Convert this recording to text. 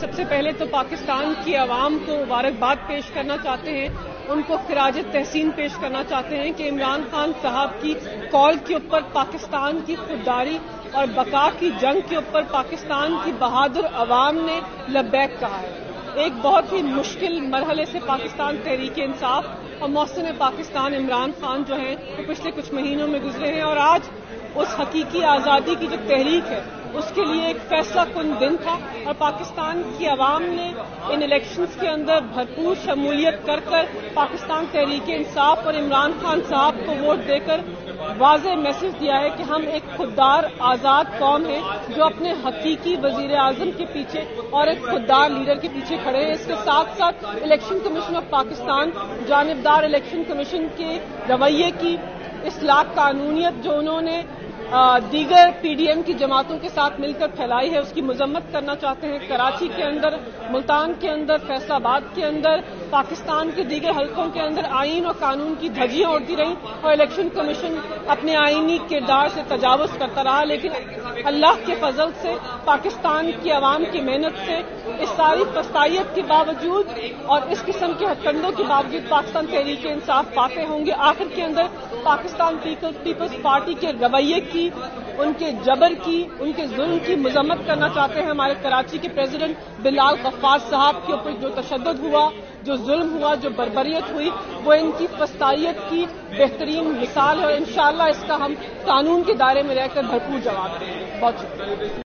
سب سے پہلے تو پاکستان کی عوام کو مبارکباد پیش کرنا چاہتے ہیں، ان کو خراج تحسین پیش کرنا چاہتے ہیں کہ عمران خان صاحب کی کال کے اوپر پاکستان کی خودداری اور بقا کی جنگ کے اوپر پاکستان کی بہادر عوام نے لبیک کہا ہے۔ ایک بہت ہی مشکل مرحلے سے پاکستان تحریک انصاف اور محسن پاکستان عمران خان جو ہیں وہ پچھلے کچھ مہینوں میں گزرے ہیں، اور آج اس حقیقی آزادی کی جو تحریک ہے اس کے لیے ایک فیصلہ کن دن تھا، اور پاکستان کی عوام نے ان الیکشنز کے اندر بھرپور شمولیت کر پاکستان تحریک انصاف اور عمران خان صاحب کو ووٹ دے کر واضح میسج دیا ہے کہ ہم ایک خوددار آزاد قوم ہیں جو اپنے حقیقی وزیر اعظم کے پیچھے اور ایک خوددار لیڈر کے پیچھے کھڑے ہیں۔ اس کے ساتھ ساتھ الیکشن کمیشن آف پاکستان جانبدار الیکشن کمیشن کے رویے کی اصلاح قانونیت جو انہوں نے دیگر پی ڈی ایم کی جماعتوں کے ساتھ مل کر پھیلائی ہے اس کی مذمت کرنا چاہتے ہیں۔ کراچی کے اندر، ملتان کے اندر، فیصل آباد کے اندر، پاکستان کے دیگر حلقوں کے اندر آئین اور قانون کی دھجیاں اڑتی رہیں اور الیکشن کمیشن اپنے آئینی کردار سے تجاوز کرتا رہا، لیکن اللہ کے فضل سے پاکستان کی عوام کی محنت سے اس ساری فسطائیت کے باوجود اور اس قسم کے ہتھکنڈوں کے باوجود پاکستان تحریک انصاف فاتح ہوں گے۔ آخر کے اندر پاکستان پیپلز پارٹی کے رویے کی، ان کے جبر کی، ان کے ظلم کی مذمت کرنا چاہتے ہیں۔ ہمارے کراچی کے پریزیڈنٹ بلال غفار صاحب کے اوپر جو تشدد ہوا، جو ظلم ہوا، جو بربریت ہوئی، وہ ان کی فسطائیت کی بہترین مثال ہے، اور انشاءاللہ اس کا ہم قانون کے دائرے میں رہ کر بھرپور جواب دیں گے۔ بہت شکریہ۔